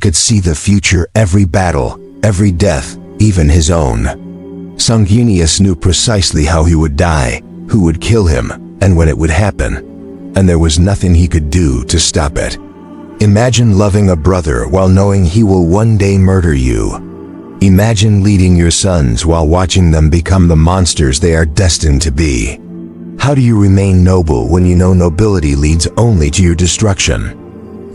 could see the future, every battle, every death, even his own. Sanguinius knew precisely how he would die, who would kill him, and when it would happen. And there was nothing he could do to stop it. Imagine loving a brother while knowing he will one day murder you. Imagine leading your sons while watching them become the monsters they are destined to be. How do you remain noble when you know nobility leads only to your destruction?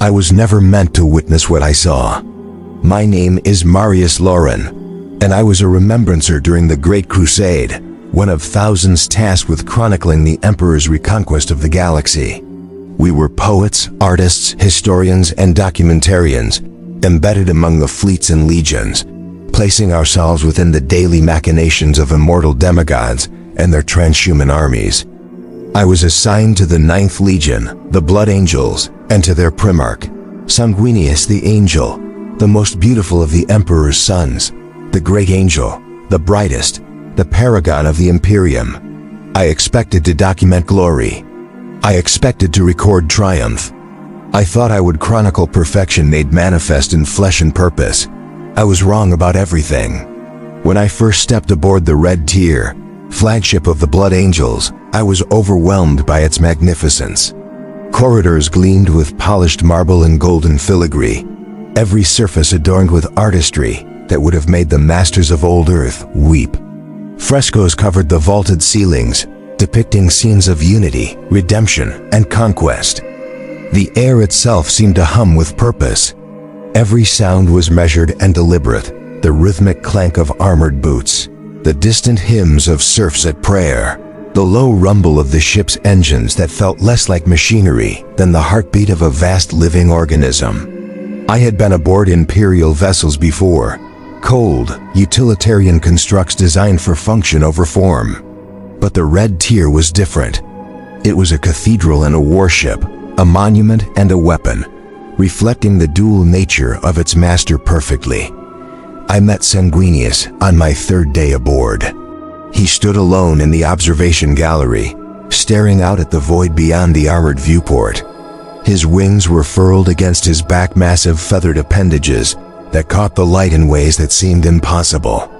I was never meant to witness what I saw. My name is Marius Lauren, and I was a remembrancer during the Great Crusade, one of thousands tasked with chronicling the Emperor's reconquest of the galaxy. We were poets, artists, historians, and documentarians, embedded among the fleets and legions, placing ourselves within the daily machinations of immortal demigods and their transhuman armies. I was assigned to the 9th Legion, the Blood Angels, and to their primarch, Sanguinius the Angel, the most beautiful of the Emperor's sons, the great angel, the brightest, the paragon of the Imperium. I expected to document glory. I expected to record triumph. I thought I would chronicle perfection made manifest in flesh and purpose. I was wrong about everything. When I first stepped aboard the Red Tier, flagship of the Blood Angels, I was overwhelmed by its magnificence. Corridors gleamed with polished marble and golden filigree, every surface adorned with artistry that would have made the masters of old Earth weep. Frescoes covered the vaulted ceilings, depicting scenes of unity, redemption, and conquest. The air itself seemed to hum with purpose. Every sound was measured and deliberate, the rhythmic clank of armored boots, the distant hymns of serfs at prayer, the low rumble of the ship's engines that felt less like machinery than the heartbeat of a vast living organism. I had been aboard Imperial vessels before, cold, utilitarian constructs designed for function over form. But the Red Tier was different. It was a cathedral and a warship, a monument and a weapon, reflecting the dual nature of its master perfectly. I met Sanguinius on my 3rd day aboard. He stood alone in the observation gallery, staring out at the void beyond the armored viewport. His wings were furled against his back, massive feathered appendages that caught the light in ways that seemed impossible.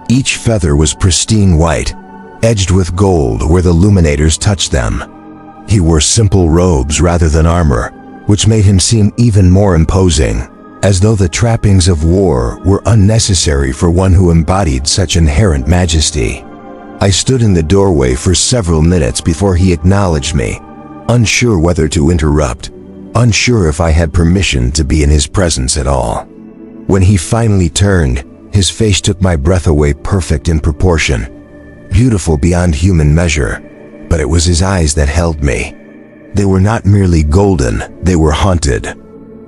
Each feather was pristine white, edged with gold where the luminators touched them. He wore simple robes rather than armor, which made him seem even more imposing, as though the trappings of war were unnecessary for one who embodied such inherent majesty. I stood in the doorway for several minutes before he acknowledged me, unsure whether to interrupt, unsure if I had permission to be in his presence at all. When he finally turned, his face took my breath away, perfect in proportion, beautiful beyond human measure, but it was his eyes that held me. They were not merely golden, they were haunted.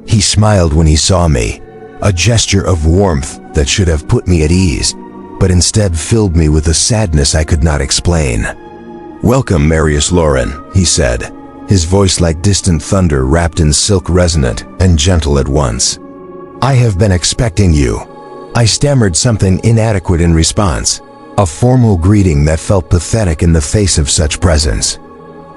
He smiled when he saw me, a gesture of warmth that should have put me at ease, but instead filled me with a sadness I could not explain. "Welcome, Marius Lauren," he said, his voice like distant thunder wrapped in silk, resonant and gentle at once. "I have been expecting you." I stammered something inadequate in response, a formal greeting that felt pathetic in the face of such presence.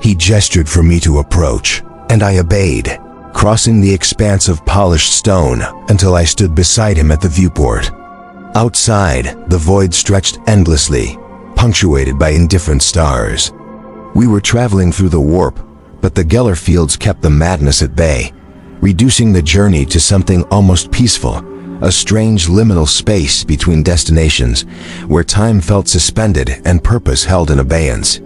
He gestured for me to approach, and I obeyed, crossing the expanse of polished stone until I stood beside him at the viewport. Outside, the void stretched endlessly, punctuated by indifferent stars. We were traveling through the warp, but the Geller fields kept the madness at bay, reducing the journey to something almost peaceful, a strange liminal space between destinations where time felt suspended and purpose held in abeyance.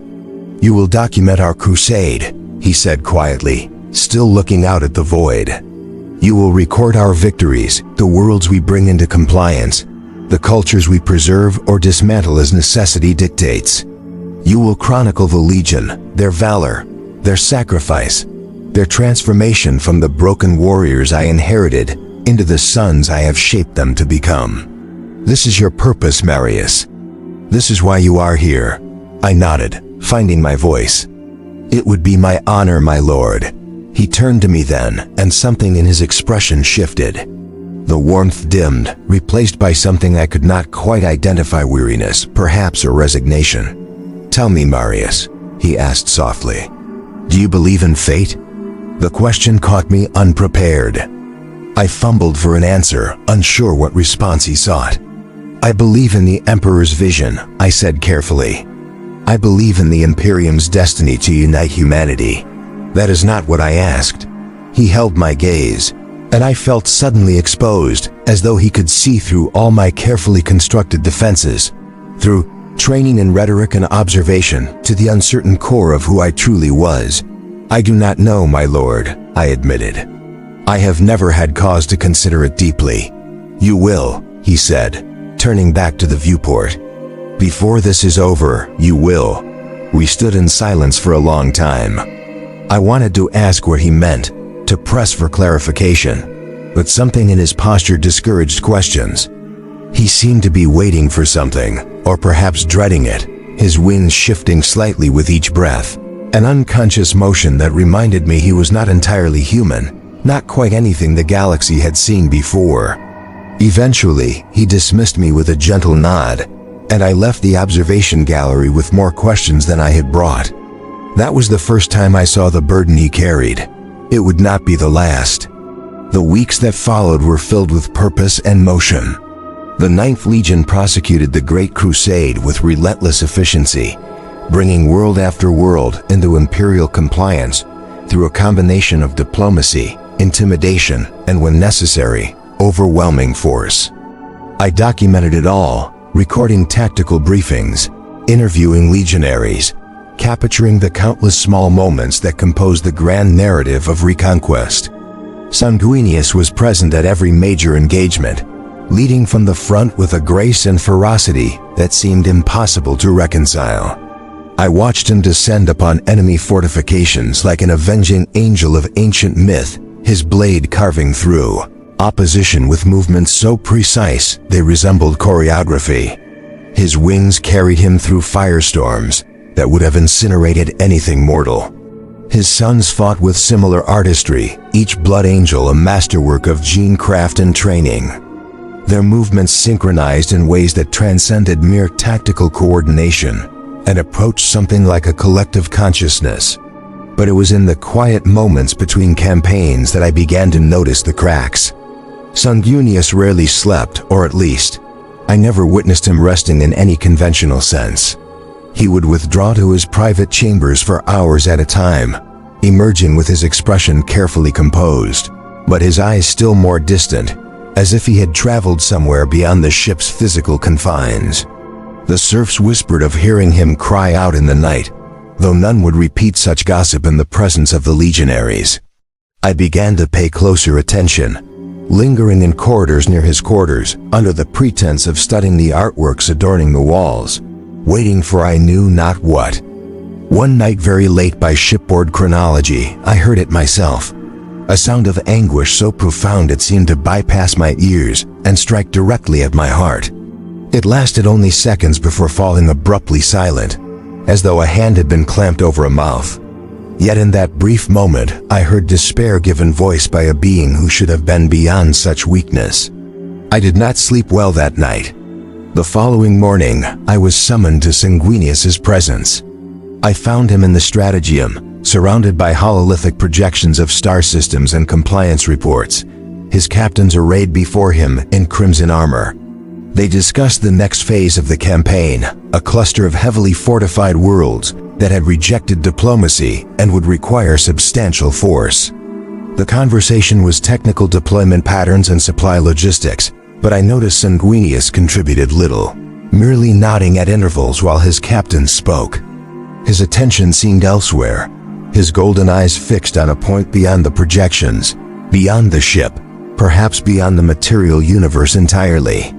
"You will document our crusade," he said quietly, still looking out at the void. "You will record our victories, the worlds we bring into compliance, the cultures we preserve or dismantle as necessity dictates. You will chronicle the Legion, their valor, their sacrifice, their transformation from the broken warriors I inherited into the sons I have shaped them to become. This is your purpose, Marius. This is why you are here." I nodded, finding my voice. "It would be my honor, my lord." He turned to me then, and something in his expression shifted. The warmth dimmed, replaced by something I could not quite identify, weariness, perhaps, or resignation. "Tell me, Marius," he asked softly, "do you believe in fate?" The question caught me unprepared. I fumbled for an answer, unsure what response he sought. "I believe in the Emperor's vision," I said carefully. "I believe in the Imperium's destiny to unite humanity." "That is not what I asked." He held my gaze, and I felt suddenly exposed, as though he could see through all my carefully constructed defenses, through training in rhetoric and observation, to the uncertain core of who I truly was. "I do not know, my lord," I admitted. "I have never had cause to consider it deeply." "You will," he said, turning back to the viewport. "Before this is over, you will." We stood in silence for a long time. I wanted to ask what he meant, to press for clarification, but something in his posture discouraged questions. He seemed to be waiting for something, or perhaps dreading it, his wings shifting slightly with each breath, an unconscious motion that reminded me he was not entirely human, not quite anything the galaxy had seen before. Eventually, he dismissed me with a gentle nod, and I left the observation gallery with more questions than I had brought. That was the first time I saw the burden he carried. It would not be the last. The weeks that followed were filled with purpose and motion. The Ninth Legion prosecuted the Great Crusade with relentless efficiency, bringing world after world into imperial compliance through a combination of diplomacy, intimidation, and when necessary, overwhelming force. I documented it all, recording tactical briefings, interviewing legionaries, capturing the countless small moments that compose the grand narrative of reconquest. Sanguinius was present at every major engagement, leading from the front with a grace and ferocity that seemed impossible to reconcile. I watched him descend upon enemy fortifications like an avenging angel of ancient myth, his blade carving through opposition with movements so precise they resembled choreography. His wings carried him through firestorms that would have incinerated anything mortal. His sons fought with similar artistry, each blood angel a masterwork of gene craft and training. Their movements synchronized in ways that transcended mere tactical coordination and approached something like a collective consciousness. But it was in the quiet moments between campaigns that I began to notice the cracks. Sanguinius rarely slept, or at least, I never witnessed him resting in any conventional sense. He would withdraw to his private chambers for hours at a time, emerging with his expression carefully composed, but his eyes still more distant, as if he had traveled somewhere beyond the ship's physical confines. The serfs whispered of hearing him cry out in the night, though none would repeat such gossip in the presence of the legionaries. I began to pay closer attention, lingering in corridors near his quarters under the pretense of studying the artworks adorning the walls, waiting for I knew not what. One night very late by shipboard chronology, I heard it myself, a sound of anguish so profound it seemed to bypass my ears and strike directly at my heart. It lasted only seconds before falling abruptly silent, as though a hand had been clamped over a mouth. Yet in that brief moment, I heard despair given voice by a being who should have been beyond such weakness. I did not sleep well that night. The following morning, I was summoned to Sanguinius's presence. I found him in the Strategium, surrounded by hololithic projections of star systems and compliance reports, his captains arrayed before him in crimson armor. They discussed the next phase of the campaign, a cluster of heavily fortified worlds that had rejected diplomacy and would require substantial force. The conversation was technical deployment patterns and supply logistics, but I noticed Sanguinius contributed little, merely nodding at intervals while his captain spoke. His attention seemed elsewhere, his golden eyes fixed on a point beyond the projections, beyond the ship, perhaps beyond the material universe entirely.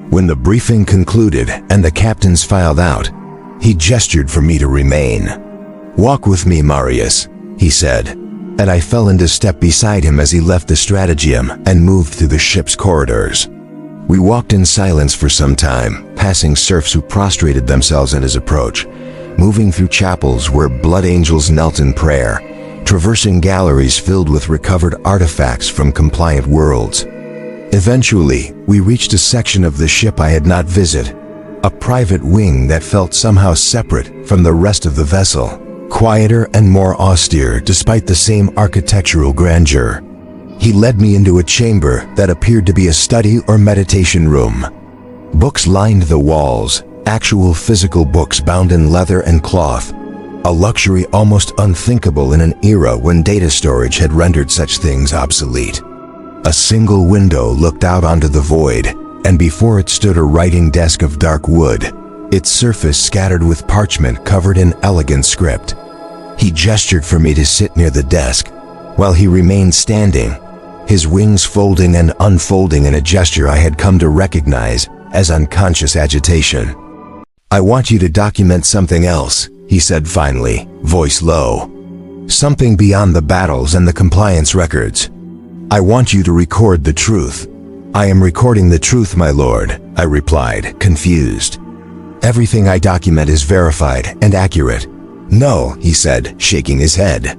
When the briefing concluded and the captains filed out, he gestured for me to remain. "Walk with me, Marius," he said, and I fell into step beside him as he left the Strategium and moved through the ship's corridors. We walked in silence for some time, passing serfs who prostrated themselves at his approach, moving through chapels where blood angels knelt in prayer, traversing galleries filled with recovered artifacts from compliant worlds. Eventually, we reached a section of the ship I had not visited, a private wing that felt somehow separate from the rest of the vessel, quieter and more austere despite the same architectural grandeur. He led me into a chamber that appeared to be a study or meditation room. Books lined the walls, actual physical books bound in leather and cloth, a luxury almost unthinkable in an era when data storage had rendered such things obsolete. A single window looked out onto the void, and before it stood a writing desk of dark wood, its surface scattered with parchment covered in elegant script. He gestured for me to sit near the desk, while he remained standing, his wings folding and unfolding in a gesture I had come to recognize as unconscious agitation. "I want you to document something else," he said finally, voice low. "Something beyond the battles and the compliance records. I want you to record the truth." "I am recording the truth, my lord," I replied, confused. "Everything I document is verified and accurate." "No," he said, shaking his head.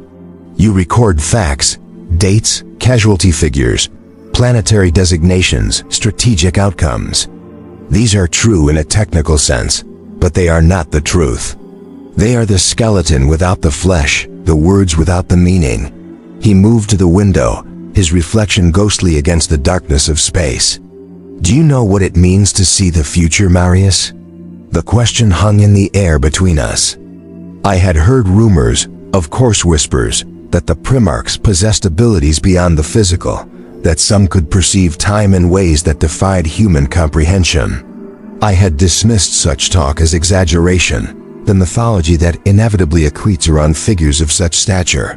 "You record facts, dates, casualty figures, planetary designations, strategic outcomes. These are true in a technical sense, but they are not the truth. They are the skeleton without the flesh, the words without the meaning." He moved to the window, his reflection ghostly against the darkness of space. "Do you know what it means to see the future, Marius?" The question hung in the air between us. I had heard rumors, of course whispers, that the Primarchs possessed abilities beyond the physical, that some could perceive time in ways that defied human comprehension. I had dismissed such talk as exaggeration, the mythology that inevitably accretes around figures of such stature.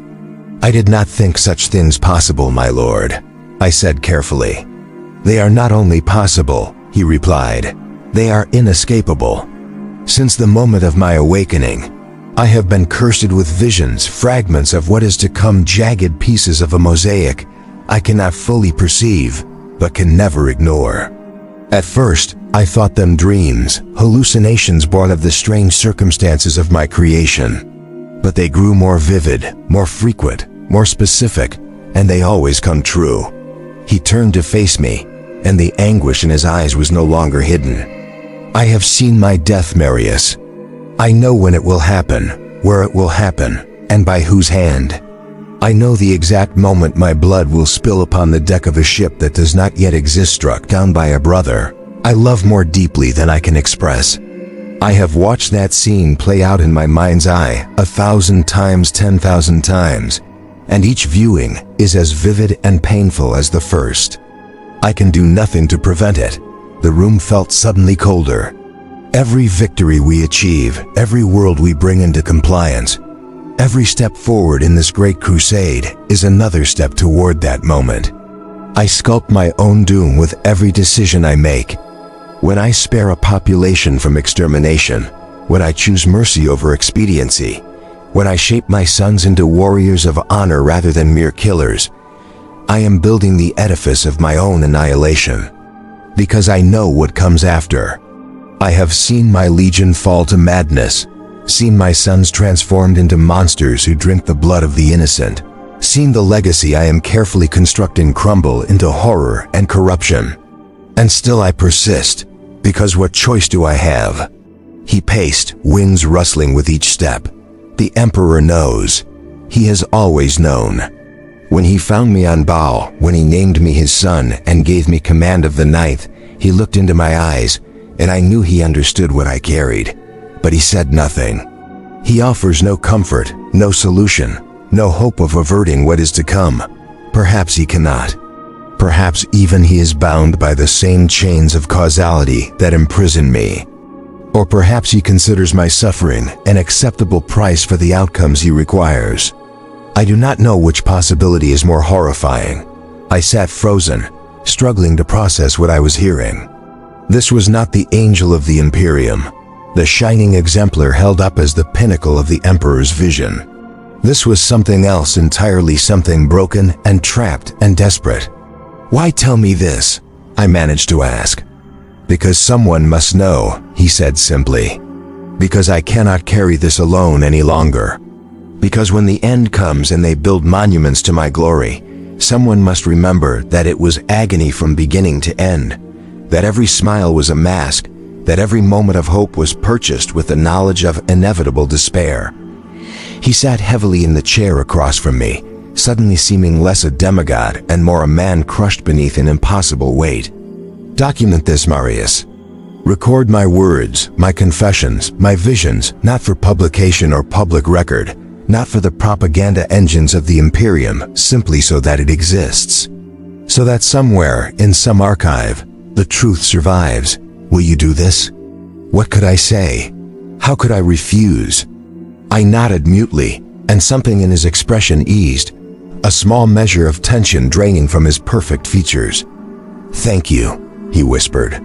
"I did not think such things possible, my lord," I said carefully. "They are not only possible," he replied, "they are inescapable. Since the moment of my awakening, I have been cursed with visions, fragments of what is to come, jagged pieces of a mosaic I cannot fully perceive, but can never ignore. At first, I thought them dreams, hallucinations born of the strange circumstances of my creation. But they grew more vivid, more frequent, more specific, and they always come true." He turned to face me, and the anguish in his eyes was no longer hidden. "I have seen my death, Marius. I know when it will happen, where it will happen, and by whose hand. I know the exact moment my blood will spill upon the deck of a ship that does not yet exist, struck down by a brother I love more deeply than I can express. I have watched that scene play out in my mind's eye 1,000 times, 10,000 times, and each viewing is as vivid and painful as the first. I can do nothing to prevent it." The room felt suddenly colder. "Every victory we achieve, every world we bring into compliance, every step forward in this great crusade is another step toward that moment. I sculpt my own doom with every decision I make. When I spare a population from extermination, when I choose mercy over expediency, when I shape my sons into warriors of honor rather than mere killers, I am building the edifice of my own annihilation. Because I know what comes after. I have seen my legion fall to madness, seen my sons transformed into monsters who drink the blood of the innocent, seen the legacy I am carefully constructing crumble into horror and corruption. And still I persist, because what choice do I have?" He paced, wings rustling with each step. "The Emperor knows. He has always known. When he found me on Baal, when he named me his son and gave me command of the Ninth, he looked into my eyes, and I knew he understood what I carried. But he said nothing. He offers no comfort, no solution, no hope of averting what is to come. Perhaps he cannot. Perhaps even he is bound by the same chains of causality that imprison me. Or perhaps he considers my suffering an acceptable price for the outcomes he requires. I do not know which possibility is more horrifying." I sat frozen, struggling to process what I was hearing. This was not the angel of the Imperium, the shining exemplar held up as the pinnacle of the Emperor's vision. This was something else entirely, something broken and trapped and desperate. "Why tell me this?" I managed to ask. "Because someone must know," he said simply. "Because I cannot carry this alone any longer. Because when the end comes and they build monuments to my glory, someone must remember that it was agony from beginning to end, that every smile was a mask, that every moment of hope was purchased with the knowledge of inevitable despair." He sat heavily in the chair across from me, suddenly seeming less a demigod and more a man crushed beneath an impossible weight. Document this, Marius. Record my words, my confessions, my visions, not for publication or public record, not for the propaganda engines of the Imperium, simply so that it exists. So that somewhere, in some archive, the truth survives. Will you do this? What could I say? How could I refuse? I nodded mutely, and something in his expression eased, a small measure of tension draining from his perfect features. "Thank you," he whispered.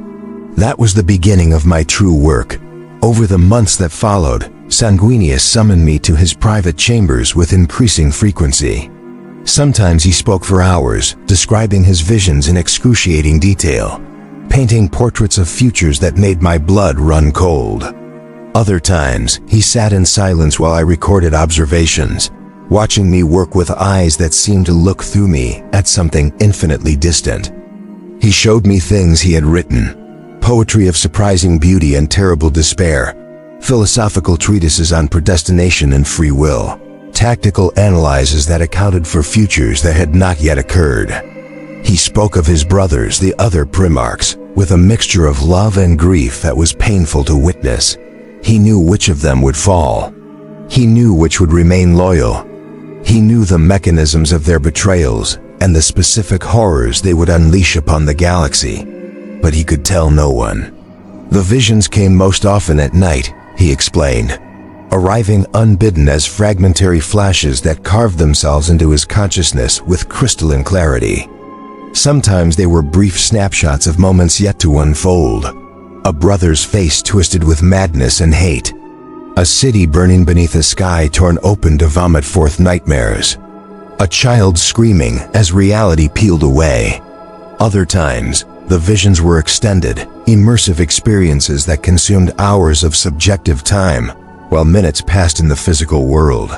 That was the beginning of my true work. Over the months that followed, Sanguinius summoned me to his private chambers with increasing frequency. Sometimes he spoke for hours, describing his visions in excruciating detail, painting portraits of futures that made my blood run cold. Other times, he sat in silence while I recorded observations, watching me work with eyes that seemed to look through me at something infinitely distant. He showed me things he had written, poetry of surprising beauty and terrible despair, philosophical treatises on predestination and free will, tactical analyses that accounted for futures that had not yet occurred. He spoke of his brothers, the other Primarchs, with a mixture of love and grief that was painful to witness. He knew which of them would fall. He knew which would remain loyal. He knew the mechanisms of their betrayals and the specific horrors they would unleash upon the galaxy. But he could tell no one. The visions came most often at night, he explained, arriving unbidden as fragmentary flashes that carved themselves into his consciousness with crystalline clarity. Sometimes they were brief snapshots of moments yet to unfold. A brother's face twisted with madness and hate. A city burning beneath a sky torn open to vomit forth nightmares. A child screaming as reality peeled away. Other times, the visions were extended, immersive experiences that consumed hours of subjective time, while minutes passed in the physical world.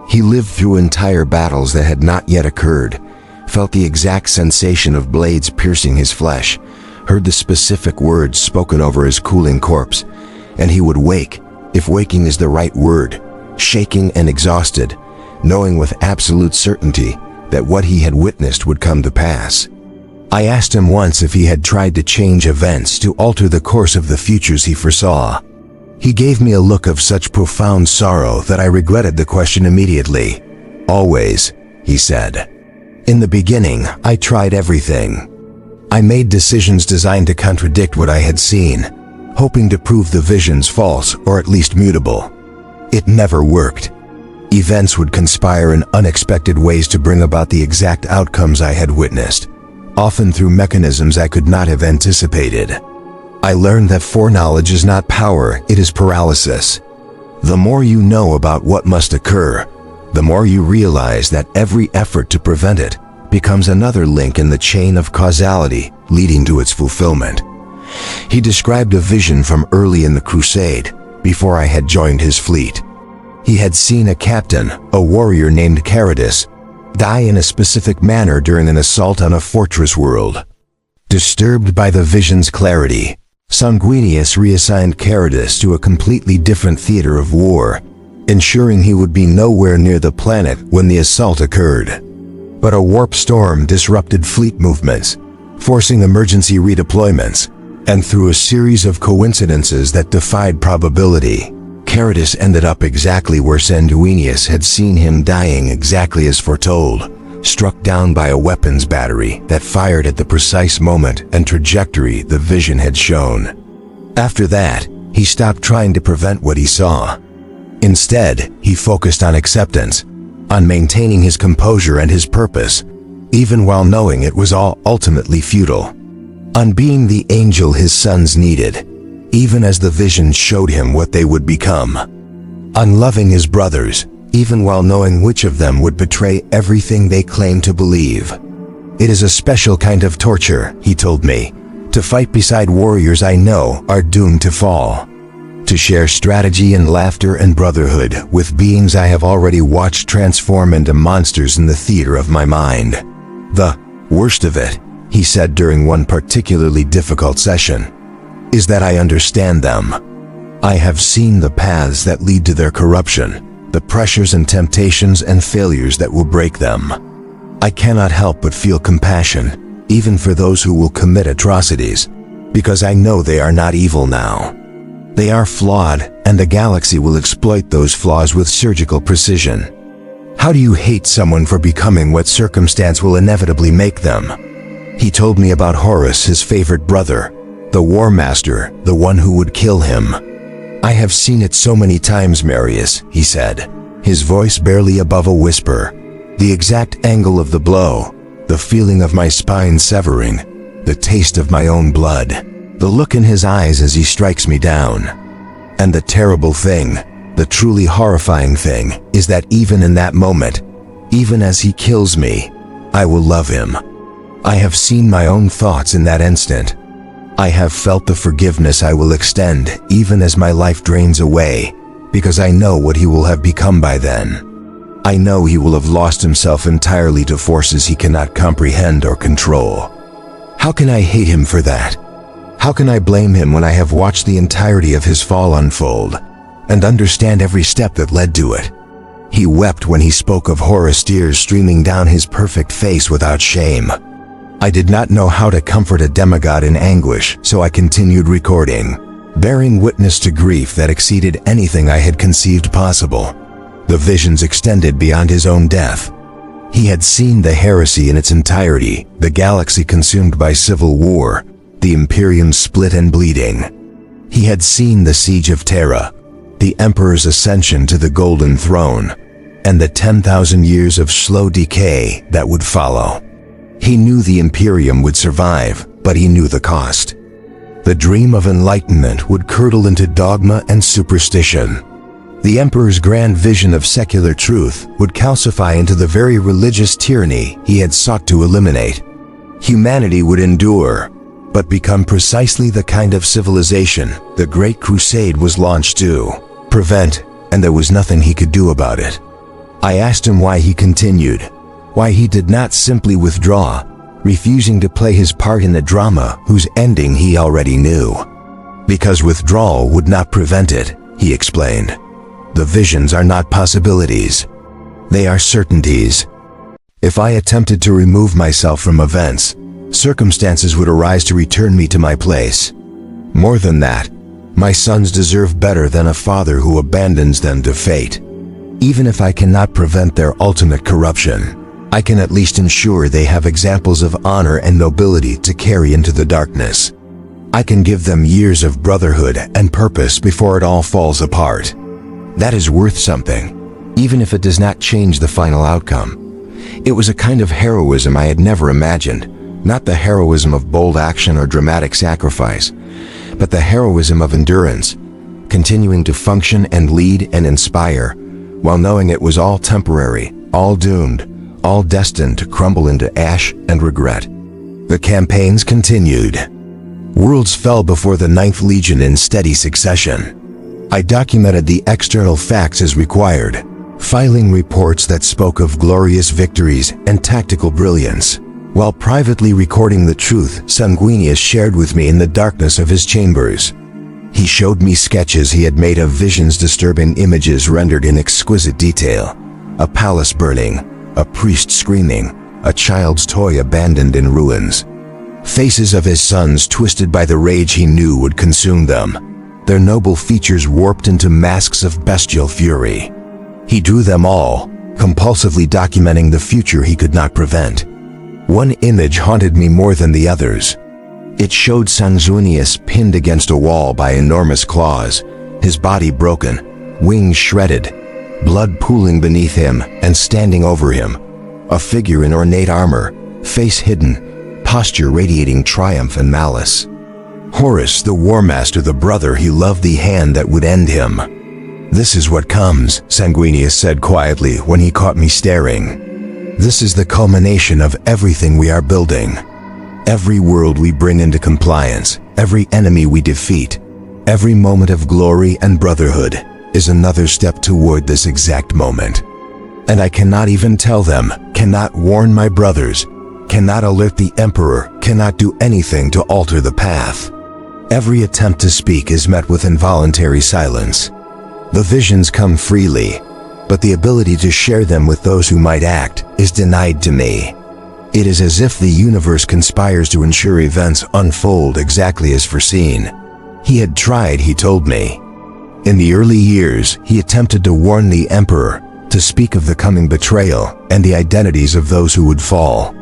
He lived through entire battles that had not yet occurred, felt the exact sensation of blades piercing his flesh, heard the specific words spoken over his cooling corpse, and he would wake, if waking is the right word, shaking and exhausted, knowing with absolute certainty that what he had witnessed would come to pass. I asked him once if he had tried to change events to alter the course of the futures he foresaw. He gave me a look of such profound sorrow that I regretted the question immediately. "Always," he said. "In the beginning, I tried everything. I made decisions designed to contradict what I had seen, hoping to prove the visions false or at least mutable. It never worked. Events would conspire in unexpected ways to bring about the exact outcomes I had witnessed, often through mechanisms I could not have anticipated. I learned that foreknowledge is not power, it is paralysis. The more you know about what must occur, the more you realize that every effort to prevent it becomes another link in the chain of causality leading to its fulfillment." He described a vision from early in the crusade, before I had joined his fleet. He had seen a captain, a warrior named Codices, die in a specific manner during an assault on a fortress world. Disturbed by the vision's clarity, Sanguinius reassigned Codices to a completely different theater of war, ensuring he would be nowhere near the planet when the assault occurred. But a warp storm disrupted fleet movements, forcing emergency redeployments, and through a series of coincidences that defied probability, Codices ended up exactly where Sanguinius had seen him dying exactly as foretold, struck down by a weapons battery that fired at the precise moment and trajectory the vision had shown. After that, he stopped trying to prevent what he saw. Instead, he focused on acceptance, on maintaining his composure and his purpose, even while knowing it was all ultimately futile. On being the angel his sons needed, even as the vision showed him what they would become. On loving his brothers, even while knowing which of them would betray everything they claimed to believe. "It is a special kind of torture," he told me, "to fight beside warriors I know are doomed to fall. To share strategy and laughter and brotherhood with beings I have already watched transform into monsters in the theater of my mind. The worst of it," he said during one particularly difficult session, "is that I understand them. I have seen the paths that lead to their corruption, the pressures and temptations and failures that will break them. I cannot help but feel compassion, even for those who will commit atrocities, because I know they are not evil now. They are flawed, and the galaxy will exploit those flaws with surgical precision. How do you hate someone for becoming what circumstance will inevitably make them? He told me about Horus, his favorite brother, the War Master, the one who would kill him. I have seen it so many times, Marius, he said, his voice barely above a whisper. The exact angle of the blow, the feeling of my spine severing, the taste of my own blood, the look in his eyes as he strikes me down. And the terrible thing, the truly horrifying thing, is that even in that moment, even as he kills me, I will love him. I have seen my own thoughts in that instant. I have felt the forgiveness I will extend even as my life drains away, because I know what he will have become by then. I know he will have lost himself entirely to forces he cannot comprehend or control. How can I hate him for that? How can I blame him when I have watched the entirety of his fall unfold, and understand every step that led to it? He wept when he spoke of Horus, tears streaming down his perfect face without shame. I did not know how to comfort a demigod in anguish, so I continued recording, bearing witness to grief that exceeded anything I had conceived possible. The visions extended beyond his own death. He had seen the heresy in its entirety, the galaxy consumed by civil war, the Imperium split and bleeding. He had seen the siege of Terra, the Emperor's ascension to the Golden Throne, and the 10,000 years of slow decay that would follow. He knew the Imperium would survive, but he knew the cost. The dream of enlightenment would curdle into dogma and superstition. The Emperor's grand vision of secular truth would calcify into the very religious tyranny he had sought to eliminate. Humanity would endure, but become precisely the kind of civilization the Great Crusade was launched to prevent, and there was nothing he could do about it. I asked him why he continued, why he did not simply withdraw, refusing to play his part in the drama whose ending he already knew. Because withdrawal would not prevent it, he explained. The visions are not possibilities. They are certainties. If I attempted to remove myself from events, circumstances would arise to return me to my place. More than that, my sons deserve better than a father who abandons them to fate. Even if I cannot prevent their ultimate corruption, I can at least ensure they have examples of honor and nobility to carry into the darkness. I can give them years of brotherhood and purpose before it all falls apart. That is worth something, even if it does not change the final outcome. It was a kind of heroism I had never imagined, not the heroism of bold action or dramatic sacrifice, but the heroism of endurance, continuing to function and lead and inspire, while knowing it was all temporary, all doomed, all destined to crumble into ash and regret. The campaigns continued. Worlds fell before the Ninth Legion in steady succession. I documented the external facts as required, filing reports that spoke of glorious victories and tactical brilliance, while privately recording the truth Sanguinius shared with me in the darkness of his chambers. He showed me sketches he had made of visions, disturbing images rendered in exquisite detail. A palace burning, a priest screaming, a child's toy abandoned in ruins. Faces of his sons twisted by the rage he knew would consume them, their noble features warped into masks of bestial fury. He drew them all, compulsively documenting the future he could not prevent. One image haunted me more than the others. It showed Sanguinius pinned against a wall by enormous claws, his body broken, wings shredded, blood pooling beneath him and standing over him, a figure in ornate armor, face hidden, posture radiating triumph and malice. Horus, the War Master, the brother he loved, the hand that would end him. "This is what comes," Sanguinius said quietly when he caught me staring. "This is the culmination of everything we are building. Every world we bring into compliance, every enemy we defeat, every moment of glory and brotherhood is another step toward this exact moment. And I cannot even tell them, cannot warn my brothers, cannot alert the Emperor, cannot do anything to alter the path. Every attempt to speak is met with involuntary silence. The visions come freely, but the ability to share them with those who might act is denied to me. It is as if the universe conspires to ensure events unfold exactly as foreseen. He had tried, he told me. In the early years, he attempted to warn the Emperor, to speak of the coming betrayal and the identities of those who would fall.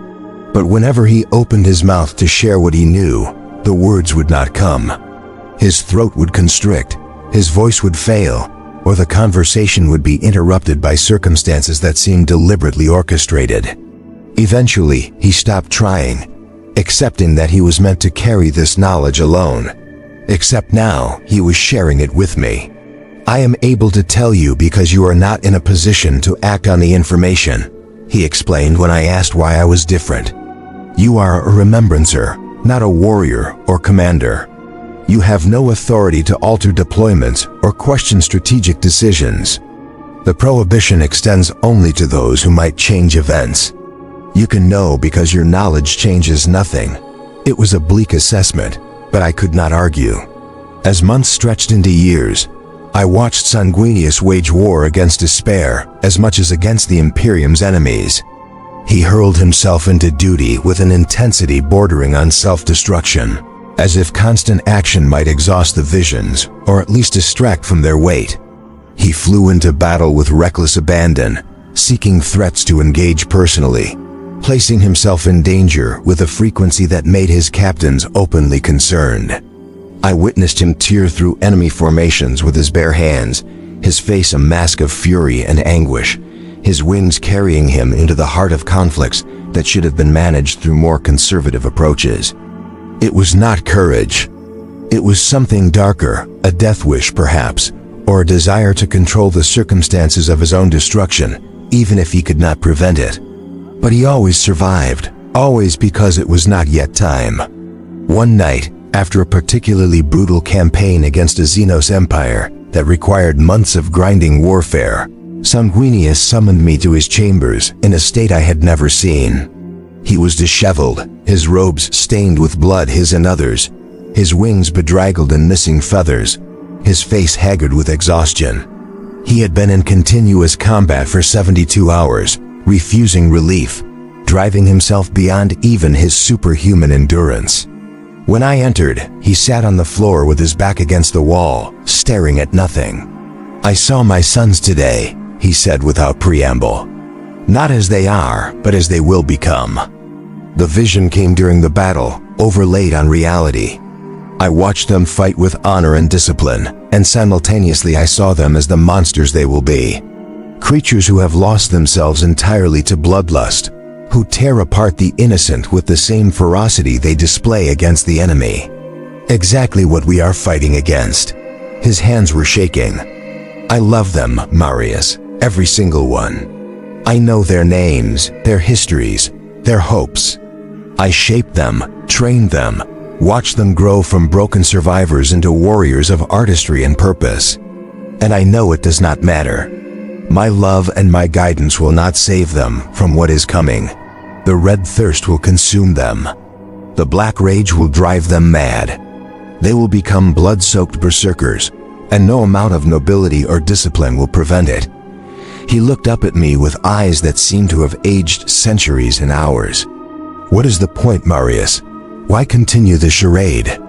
But whenever he opened his mouth to share what he knew, the words would not come. His throat would constrict, his voice would fail, or the conversation would be interrupted by circumstances that seemed deliberately orchestrated. Eventually, he stopped trying, accepting that he was meant to carry this knowledge alone. Except now, he was sharing it with me. I am able to tell you because you are not in a position to act on the information, he explained when I asked why I was different. You are a remembrancer, not a warrior or commander. You have no authority to alter deployments or question strategic decisions. The prohibition extends only to those who might change events. You can know because your knowledge changes nothing. It was a bleak assessment, but I could not argue. As months stretched into years, I watched Sanguinius wage war against despair as much as against the Imperium's enemies. He hurled himself into duty with an intensity bordering on self-destruction, as if constant action might exhaust the visions or at least distract from their weight. He flew into battle with reckless abandon, seeking threats to engage personally, placing himself in danger with a frequency that made his captains openly concerned. I witnessed him tear through enemy formations with his bare hands, his face a mask of fury and anguish, his winds carrying him into the heart of conflicts that should have been managed through more conservative approaches. It was not courage. It was something darker, a death wish perhaps, or a desire to control the circumstances of his own destruction, even if he could not prevent it. But he always survived, always because it was not yet time. One night, after a particularly brutal campaign against a Xenos empire that required months of grinding warfare, Sanguinius summoned me to his chambers in a state I had never seen. He was disheveled, his robes stained with blood, his and others, his wings bedraggled and missing feathers, his face haggard with exhaustion. He had been in continuous combat for 72 hours, refusing relief, driving himself beyond even his superhuman endurance. When I entered, he sat on the floor with his back against the wall, staring at nothing. I saw my sons today, he said without preamble. Not as they are, but as they will become. The vision came during the battle, overlaid on reality. I watched them fight with honor and discipline, and simultaneously I saw them as the monsters they will be. Creatures who have lost themselves entirely to bloodlust, who tear apart the innocent with the same ferocity they display against the enemy. Exactly what we are fighting against. His hands were shaking. I love them, Marius, every single one. I know their names, their histories, their hopes. I shaped them, trained them, watched them grow from broken survivors into warriors of artistry and purpose. And I know it does not matter. My love and my guidance will not save them from what is coming. The red thirst will consume them. The black rage will drive them mad. They will become blood-soaked berserkers, and no amount of nobility or discipline will prevent it. He looked up at me with eyes that seemed to have aged centuries in hours. What is the point, Marius? Why continue the charade?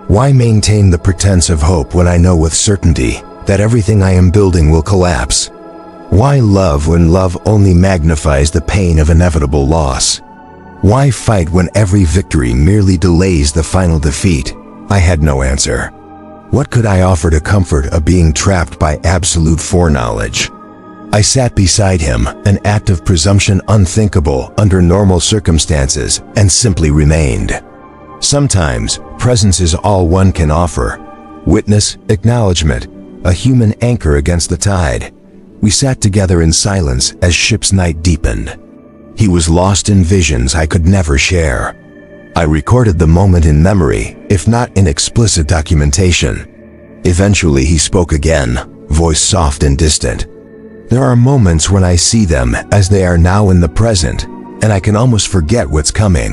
Why maintain the pretense of hope when I know with certainty that everything I am building will collapse? Why love when love only magnifies the pain of inevitable loss? Why fight when every victory merely delays the final defeat? I had no answer. What could I offer to comfort a being trapped by absolute foreknowledge? I sat beside him, an act of presumption unthinkable under normal circumstances, and simply remained. Sometimes, presence is all one can offer. Witness, acknowledgement, a human anchor against the tide. We sat together in silence as ship's night deepened. He was lost in visions I could never share. I recorded the moment in memory, if not in explicit documentation. Eventually he spoke again, voice soft and distant. There are moments when I see them as they are now in the present, and I can almost forget what's coming.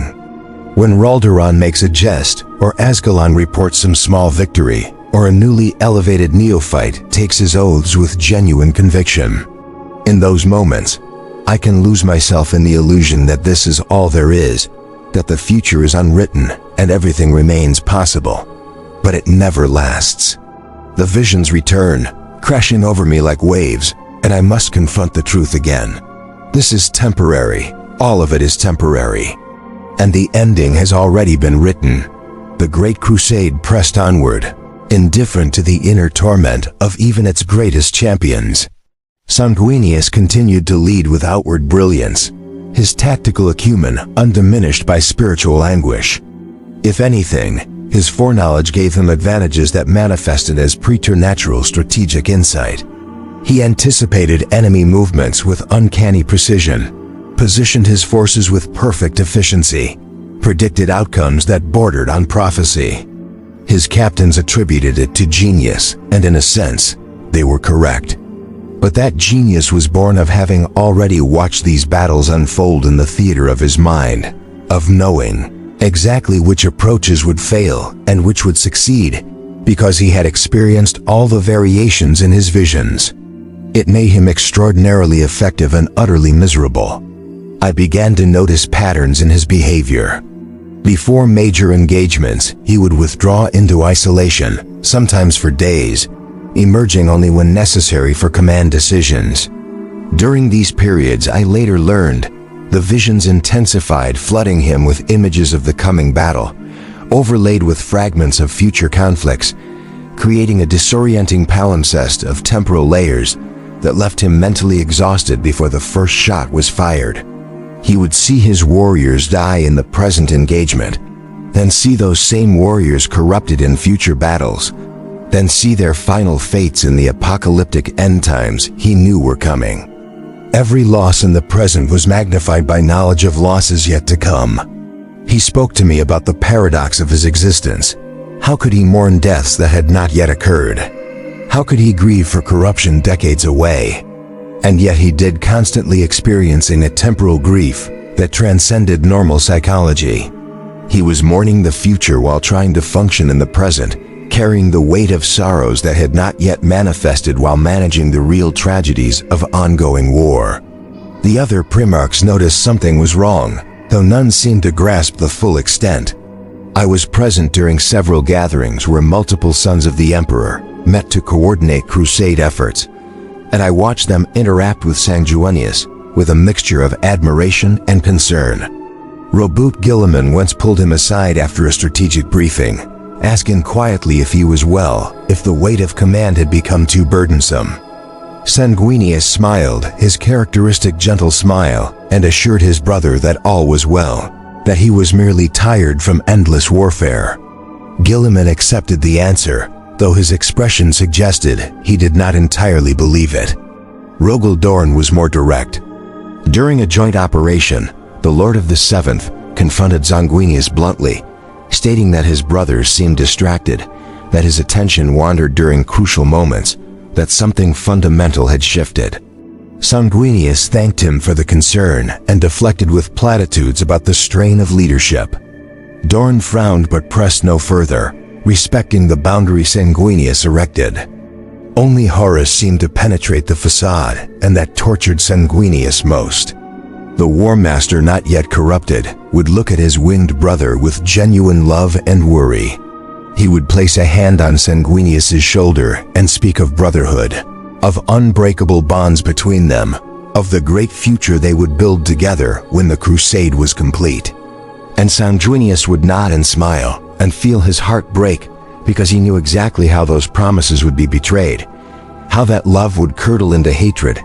When Ralderon makes a jest, or Ascalon reports some small victory, or a newly elevated neophyte takes his oaths with genuine conviction. In those moments, I can lose myself in the illusion that this is all there is, that the future is unwritten and everything remains possible. But it never lasts. The visions return, crashing over me like waves, and I must confront the truth again. This is temporary. All of it is temporary. And the ending has already been written. The Great Crusade pressed onward, indifferent to the inner torment of even its greatest champions. Sanguinius continued to lead with outward brilliance, his tactical acumen undiminished by spiritual anguish. If anything, his foreknowledge gave him advantages that manifested as preternatural strategic insight. He anticipated enemy movements with uncanny precision, positioned his forces with perfect efficiency, predicted outcomes that bordered on prophecy. His captains attributed it to genius, and in a sense, they were correct. But that genius was born of having already watched these battles unfold in the theater of his mind, of knowing exactly which approaches would fail and which would succeed, because he had experienced all the variations in his visions. It made him extraordinarily effective and utterly miserable. I began to notice patterns in his behavior. Before major engagements, he would withdraw into isolation, sometimes for days, emerging only when necessary for command decisions. During these periods, I later learned, the visions intensified, flooding him with images of the coming battle, overlaid with fragments of future conflicts, creating a disorienting palimpsest of temporal layers that left him mentally exhausted before the first shot was fired. He would see his warriors die in the present engagement, then see those same warriors corrupted in future battles, then see their final fates in the apocalyptic end times he knew were coming. Every loss in the present was magnified by knowledge of losses yet to come. He spoke to me about the paradox of his existence. How could he mourn deaths that had not yet occurred? How could he grieve for corruption decades away? And yet he did, constantly experiencing a temporal grief that transcended normal psychology. He was mourning the future while trying to function in the present, carrying the weight of sorrows that had not yet manifested while managing the real tragedies of ongoing war. The other Primarchs noticed something was wrong, though none seemed to grasp the full extent. I was present during several gatherings where multiple sons of the Emperor met to coordinate crusade efforts, and I watched them interact with Sanguinius with a mixture of admiration and concern. Robert Guilliman once pulled him aside after a strategic briefing, asking quietly if he was well, if the weight of command had become too burdensome. Sanguinius smiled, his characteristic gentle smile, and assured his brother that all was well, that he was merely tired from endless warfare. Guilliman accepted the answer, though his expression suggested he did not entirely believe it. Rogel Dorn was more direct. During a joint operation, the Lord of the Seventh confronted Sanguinius bluntly, stating that his brothers seemed distracted, that his attention wandered during crucial moments, that something fundamental had shifted. Sanguinius thanked him for the concern and deflected with platitudes about the strain of leadership. Dorn frowned but pressed no further, respecting the boundary Sanguinius erected. Only Horus seemed to penetrate the facade, and that tortured Sanguinius most. The War Master, not yet corrupted, would look at his winged brother with genuine love and worry. He would place a hand on Sanguinius's shoulder and speak of brotherhood, of unbreakable bonds between them, of the great future they would build together when the crusade was complete. And Sanguinius would nod and smile, and feel his heart break, because he knew exactly how those promises would be betrayed, how that love would curdle into hatred,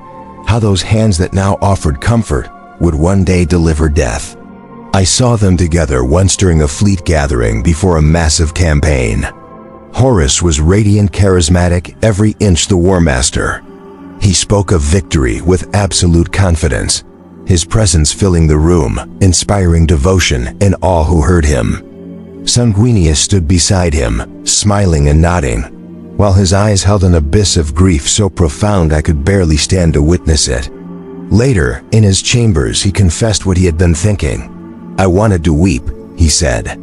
how those hands that now offered comfort would one day deliver death. I saw them together once during a fleet gathering before a massive campaign. Horus was radiant, charismatic, every inch the War Master. He spoke of victory with absolute confidence, his presence filling the room, inspiring devotion in all who heard him. Sanguinius stood beside him, smiling and nodding, while his eyes held an abyss of grief so profound I could barely stand to witness it. Later, in his chambers, he confessed what he had been thinking. I wanted to weep, he said.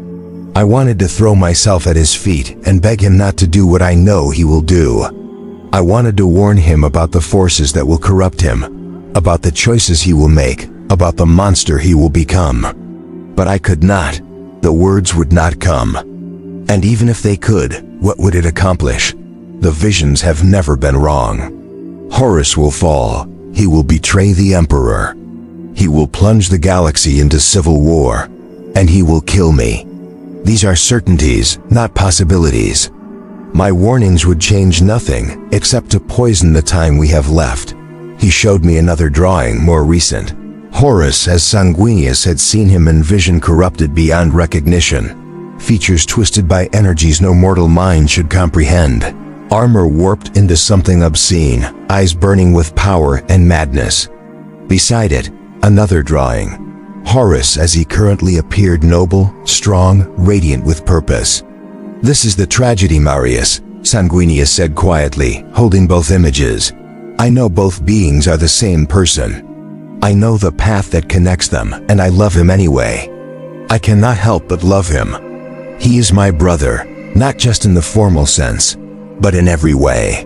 I wanted to throw myself at his feet and beg him not to do what I know he will do. I wanted to warn him about the forces that will corrupt him, about the choices he will make, about the monster he will become. But I could not. The words would not come. And even if they could, what would it accomplish? The visions have never been wrong. Horus will fall. He will betray the Emperor. He will plunge the galaxy into civil war. And he will kill me. These are certainties, not possibilities. My warnings would change nothing, except to poison the time we have left. He showed me another drawing, more recent. Horus, as Sanguinius had seen him in vision, corrupted beyond recognition. Features twisted by energies no mortal mind should comprehend. Armor warped into something obscene, eyes burning with power and madness. Beside it, another drawing. Horus as he currently appeared, noble, strong, radiant with purpose. "This is the tragedy, Marius," Sanguinius said quietly, holding both images. "I know both beings are the same person. I know the path that connects them, and I love him anyway. I cannot help but love him. He is my brother, not just in the formal sense, but in every way.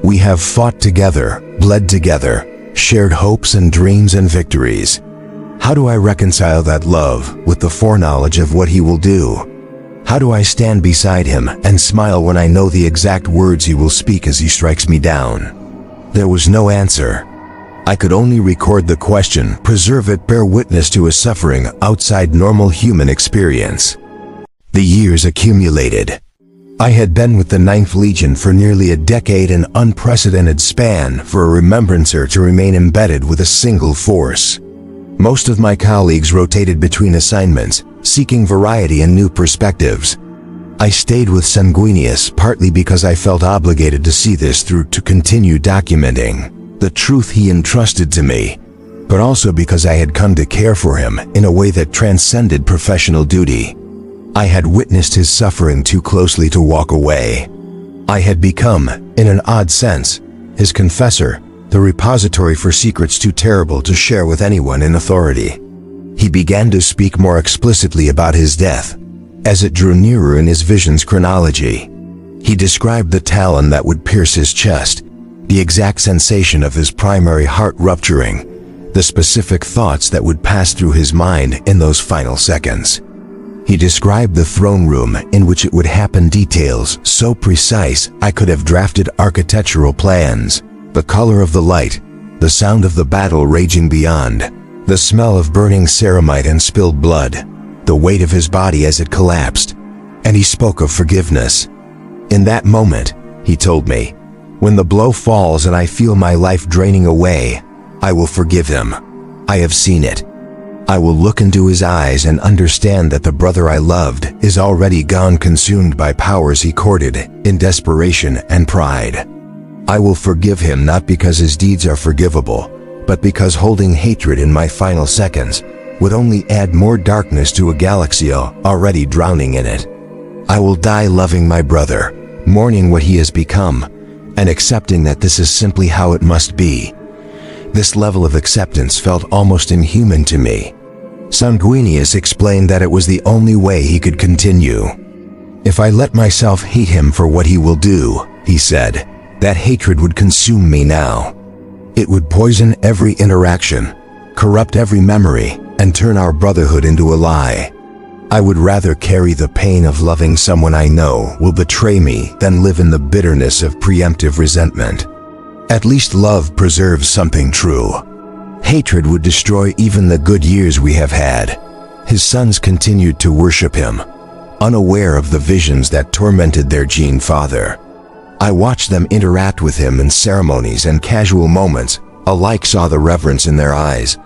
We have fought together, bled together, shared hopes and dreams and victories. How do I reconcile that love with the foreknowledge of what he will do? How do I stand beside him and smile when I know the exact words he will speak as he strikes me down?" There was no answer. I could only record the question, preserve it, bear witness to a suffering outside normal human experience. The years accumulated. I had been with the 9th Legion for nearly a decade, an unprecedented span for a remembrancer to remain embedded with a single force. Most of my colleagues rotated between assignments, seeking variety and new perspectives. I stayed with Sanguinius partly because I felt obligated to see this through, to continue documenting the truth he entrusted to me, but also because I had come to care for him in a way that transcended professional duty. I had witnessed his suffering too closely to walk away. I had become, in an odd sense, his confessor, the repository for secrets too terrible to share with anyone in authority. He began to speak more explicitly about his death, as it drew nearer in his vision's chronology. He described the talon that would pierce his chest, the exact sensation of his primary heart rupturing, the specific thoughts that would pass through his mind in those final seconds. He described the throne room in which it would happen, details so precise I could have drafted architectural plans, the color of the light, the sound of the battle raging beyond, the smell of burning ceramite and spilled blood, the weight of his body as it collapsed, and he spoke of forgiveness. "In that moment," he told me, "when the blow falls and I feel my life draining away, I will forgive him. I have seen it. I will look into his eyes and understand that the brother I loved is already gone, consumed by powers he courted in desperation and pride. I will forgive him not because his deeds are forgivable, but because holding hatred in my final seconds would only add more darkness to a galaxy already drowning in it. I will die loving my brother, mourning what he has become, and accepting that this is simply how it must be." This level of acceptance felt almost inhuman to me. Sanguinius explained that it was the only way he could continue. "If I let myself hate him for what he will do," he said, "that hatred would consume me now. It would poison every interaction, corrupt every memory, and turn our brotherhood into a lie. I would rather carry the pain of loving someone I know will betray me than live in the bitterness of preemptive resentment. At least love preserves something true. Hatred would destroy even the good years we have had." His sons continued to worship him, unaware of the visions that tormented their gene father. I watched them interact with him in ceremonies and casual moments, alike saw the reverence in their eyes,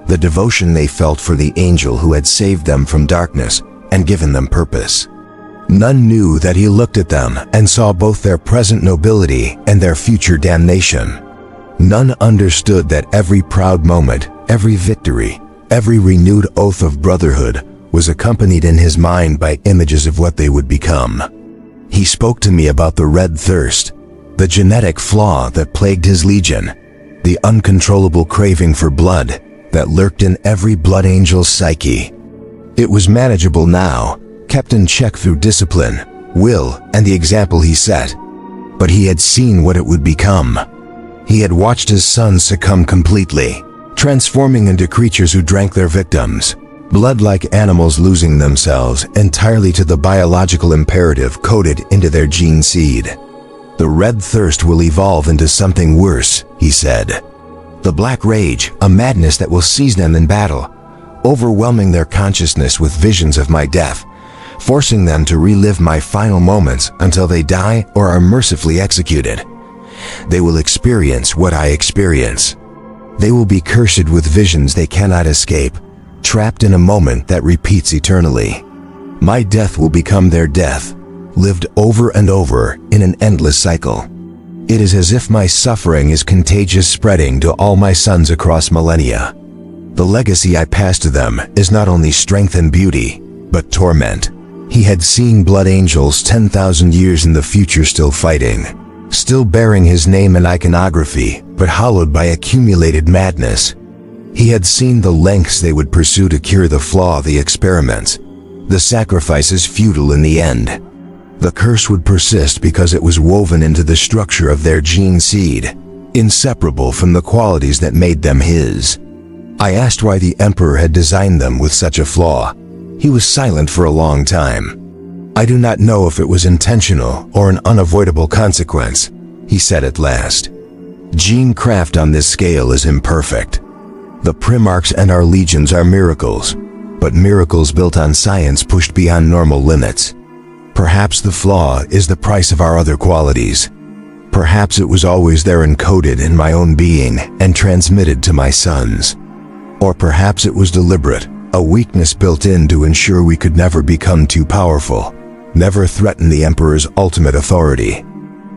the devotion they felt for the angel who had saved them from darkness and given them purpose. None knew that he looked at them and saw both their present nobility and their future damnation. None understood that every proud moment, every victory, every renewed oath of brotherhood was accompanied in his mind by images of what they would become. He spoke to me about the red thirst, the genetic flaw that plagued his legion, the uncontrollable craving for blood that lurked in every blood angel's psyche. It was manageable now, kept in check through discipline, will, and the example he set. But he had seen what it would become. He had watched his sons succumb completely, transforming into creatures who drank their victims, blood-like animals losing themselves entirely to the biological imperative coded into their gene seed. The red thirst will evolve into something worse, he said. The black rage, a madness that will seize them in battle, overwhelming their consciousness with visions of my death, forcing them to relive my final moments until they die or are mercifully executed. They will experience what I experience. They will be cursed with visions they cannot escape, trapped in a moment that repeats eternally. My death will become their death, lived over and over in an endless cycle. It is as if my suffering is contagious, spreading to all my sons across millennia. The legacy I pass to them is not only strength and beauty, but torment. He had seen blood angels 10,000 years in the future still fighting, still bearing his name and iconography, but hollowed by accumulated madness. He had seen the lengths they would pursue to cure the flaw of the experiments, the sacrifices futile in the end. The curse would persist because it was woven into the structure of their gene seed, inseparable from the qualities that made them his. I asked why the Emperor had designed them with such a flaw. He was silent for a long time. I do not know if it was intentional or an unavoidable consequence, he said at last. Gene craft on this scale is imperfect. The Primarchs and our legions are miracles, but miracles built on science pushed beyond normal limits. Perhaps the flaw is the price of our other qualities. Perhaps it was always there encoded in my own being and transmitted to my sons. Or perhaps it was deliberate, a weakness built in to ensure we could never become too powerful, never threaten the Emperor's ultimate authority.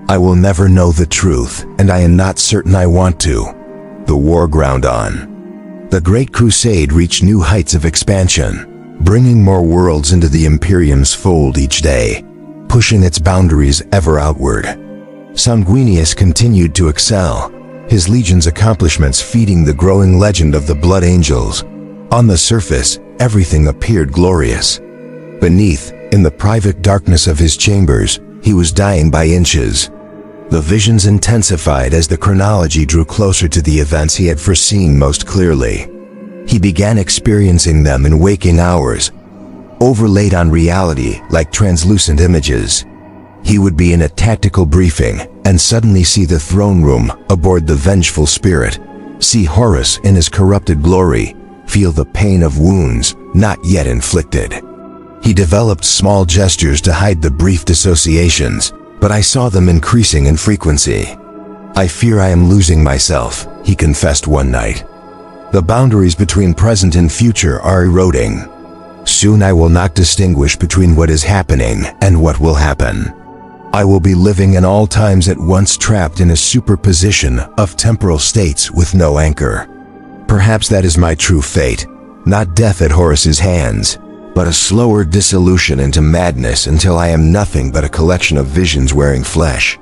I will never know the truth, and I am not certain I want to. The war ground on. The Great Crusade reached new heights of expansion, bringing more worlds into the Imperium's fold each day, pushing its boundaries ever outward. Sanguinius continued to excel, his legion's accomplishments feeding the growing legend of the Blood Angels. On the surface, everything appeared glorious. Beneath, in the private darkness of his chambers, he was dying by inches. The visions intensified as the chronology drew closer to the events he had foreseen most clearly. He began experiencing them in waking hours, overlaid on reality like translucent images. He would be in a tactical briefing and suddenly see the throne room aboard the vengeful spirit, see Horus in his corrupted glory, feel the pain of wounds not yet inflicted. He developed small gestures to hide the brief dissociations, but I saw them increasing in frequency. I fear I am losing myself, he confessed one night. The boundaries between present and future are eroding. Soon I will not distinguish between what is happening and what will happen. I will be living in all times at once, trapped in a superposition of temporal states with no anchor. Perhaps that is my true fate, not death at Horus's hands, but a slower dissolution into madness until I am nothing but a collection of visions wearing flesh.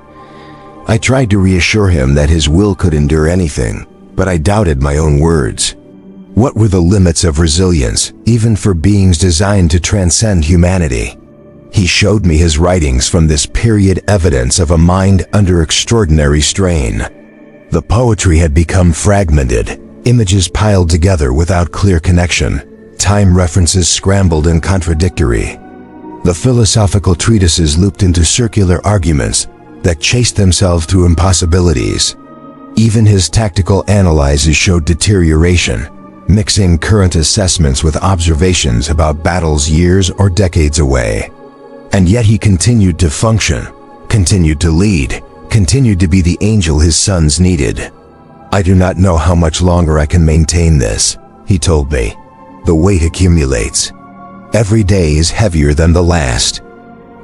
I tried to reassure him that his will could endure anything, but I doubted my own words. What were the limits of resilience, even for beings designed to transcend humanity? He showed me his writings from this period, evidence of a mind under extraordinary strain. The poetry had become fragmented, images piled together without clear connection, time references scrambled and contradictory. The philosophical treatises looped into circular arguments that chased themselves through impossibilities. Even his tactical analyses showed deterioration, mixing current assessments with observations about battles years or decades away. And yet he continued to function, continued to lead, continued to be the angel his sons needed. I do not know how much longer I can maintain this, he told me. The weight accumulates. Every day is heavier than the last.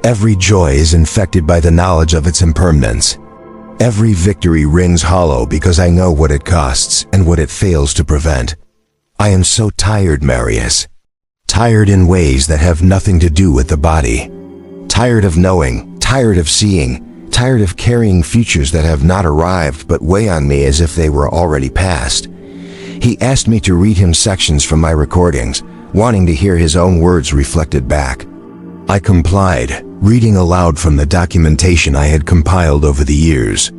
Every joy is infected by the knowledge of its impermanence. Every victory rings hollow because I know what it costs and what it fails to prevent. I am so tired, Marius. Tired in ways that have nothing to do with the body. Tired of knowing, tired of seeing, tired of carrying futures that have not arrived but weigh on me as if they were already past. He asked me to read him sections from my recordings, wanting to hear his own words reflected back. I complied, reading aloud from the documentation I had compiled over the years.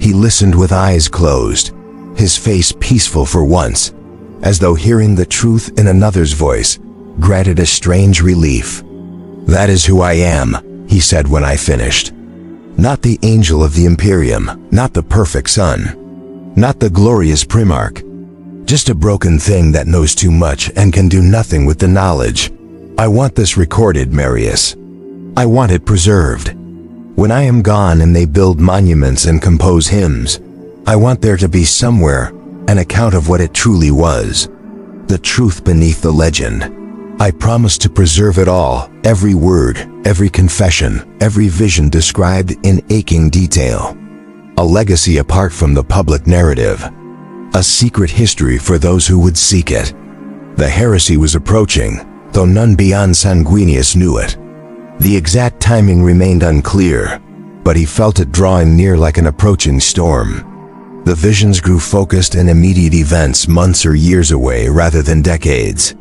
He listened with eyes closed, his face peaceful for once, as though hearing the truth in another's voice granted a strange relief. "That is who I am," he said when I finished. "Not the angel of the Imperium, not the perfect son, not the glorious Primarch. Just a broken thing that knows too much and can do nothing with the knowledge. I want this recorded, Marius. I want it preserved. When I am gone and they build monuments and compose hymns, I want there to be somewhere an account of what it truly was, the truth beneath the legend. I promise to preserve it all, every word, every confession, every vision described in aching detail. A legacy apart from the public narrative. A secret history for those who would seek it." The heresy was approaching, though none beyond Sanguinius knew it. The exact timing remained unclear, but he felt it drawing near like an approaching storm. The visions grew focused in immediate events months or years away rather than decades.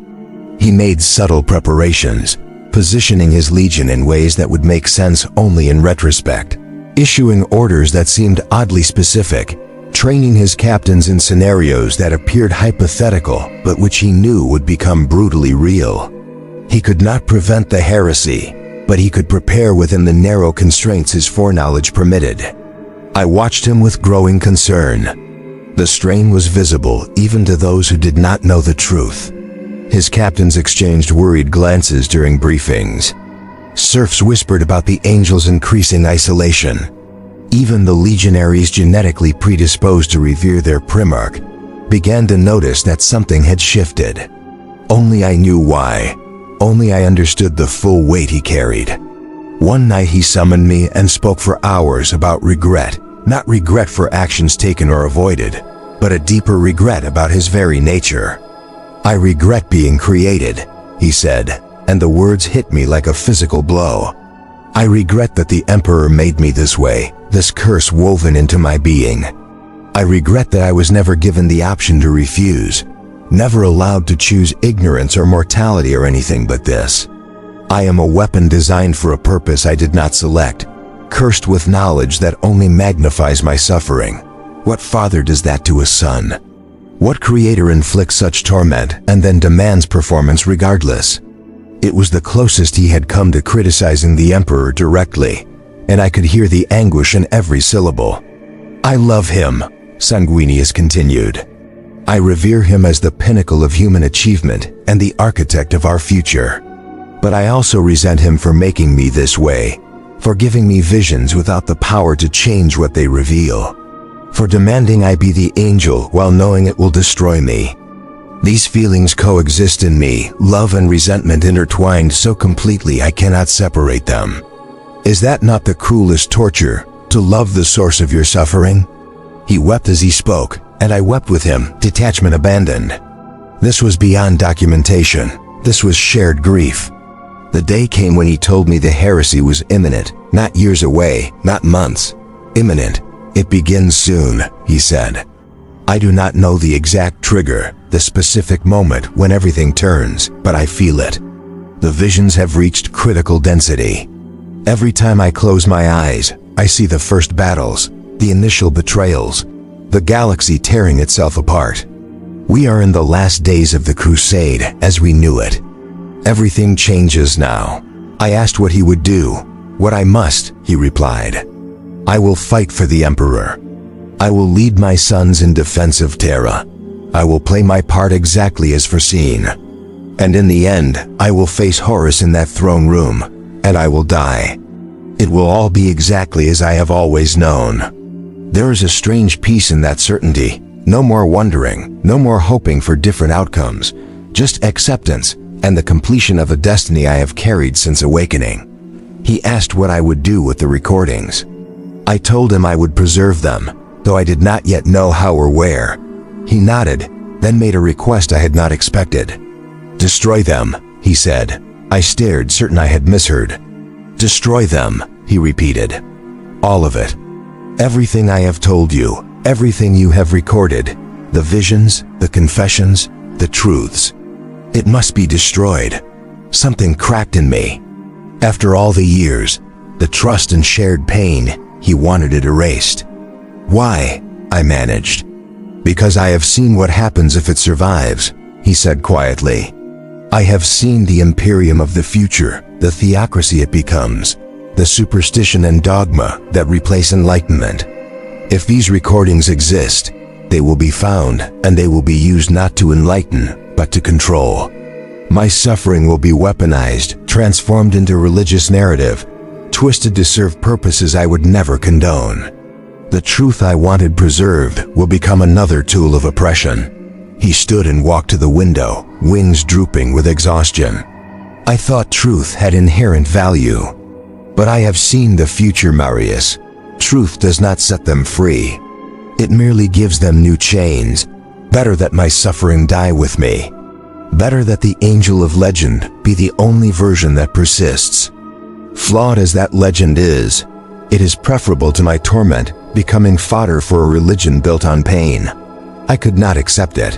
He made subtle preparations, positioning his legion in ways that would make sense only in retrospect, issuing orders that seemed oddly specific, training his captains in scenarios that appeared hypothetical but which he knew would become brutally real. He could not prevent the heresy, but he could prepare within the narrow constraints his foreknowledge permitted. I watched him with growing concern. The strain was visible even to those who did not know the truth. His captains exchanged worried glances during briefings. Serfs whispered about the angel's increasing isolation. Even the legionaries genetically predisposed to revere their Primarch began to notice that something had shifted. Only I knew why. Only I understood the full weight he carried. One night he summoned me and spoke for hours about regret, not regret for actions taken or avoided, but a deeper regret about his very nature. "I regret being created," he said, and the words hit me like a physical blow. "I regret that the Emperor made me this way, this curse woven into my being. I regret that I was never given the option to refuse, never allowed to choose ignorance or mortality or anything but this. I am a weapon designed for a purpose I did not select, cursed with knowledge that only magnifies my suffering. What father does that to a son? What creator inflicts such torment and then demands performance regardless?" It was the closest he had come to criticizing the Emperor directly, and I could hear the anguish in every syllable. "I love him," Sanguinius continued. "I revere him as the pinnacle of human achievement and the architect of our future. But I also resent him for making me this way, for giving me visions without the power to change what they reveal, for demanding I be the angel while knowing it will destroy me. These feelings coexist in me, love and resentment intertwined so completely I cannot separate them. Is that not the cruelest torture, to love the source of your suffering?" He wept as he spoke, and I wept with him, detachment abandoned. This was beyond documentation. This was shared grief. The day came when he told me the heresy was imminent, not years away, not months. Imminent. "It begins soon," he said. "I do not know the exact trigger, the specific moment when everything turns, but I feel it. The visions have reached critical density. Every time I close my eyes, I see the first battles, the initial betrayals, the galaxy tearing itself apart. We are in the last days of the crusade as we knew it. Everything changes now." I asked what he would do. "What I must," he replied. "I will fight for the Emperor. I will lead my sons in defense of Terra. I will play my part exactly as foreseen. And in the end, I will face Horus in that throne room, and I will die. It will all be exactly as I have always known." There is a strange peace in that certainty. No more wondering, no more hoping for different outcomes, just acceptance and the completion of a destiny I have carried since awakening. He asked what I would do with the recordings. I told him I would preserve them, though I did not yet know how or where. He nodded, then made a request I had not expected. "Destroy them," he said. I stared, certain I had misheard. "Destroy them," he repeated. "All of it. Everything I have told you, everything you have recorded, the visions, the confessions, the truths. It must be destroyed." Something cracked in me. After all the years, the trust and shared pain, he wanted it erased. "Why?" I managed. "Because I have seen what happens if it survives," he said quietly. "I have seen the Imperium of the future, the theocracy it becomes, the superstition and dogma that replace enlightenment. If these recordings exist, they will be found, and they will be used not to enlighten, but to control. My suffering will be weaponized, transformed into religious narrative, twisted to serve purposes I would never condone. The truth I wanted preserved will become another tool of oppression." He stood and walked to the window, wings drooping with exhaustion. "I thought truth had inherent value. But I have seen the future, Marius. Truth does not set them free. It merely gives them new chains. Better that my suffering die with me. Better that the angel of legend be the only version that persists. Flawed as that legend is, it is preferable to my torment becoming fodder for a religion built on pain." I could not accept it.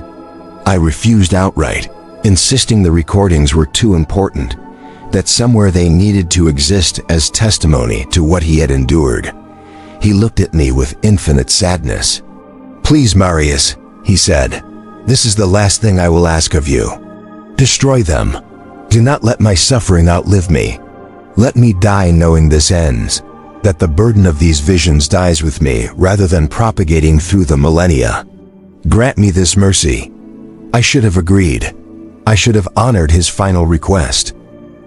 I refused outright, insisting the recordings were too important, that somewhere they needed to exist as testimony to what he had endured. He looked at me with infinite sadness. "Please, Marius," he said, "this is the last thing I will ask of you. Destroy them. Do not let my suffering outlive me. Let me die knowing this ends, that the burden of these visions dies with me rather than propagating through the millennia. Grant me this mercy." I should have agreed. I should have honored his final request.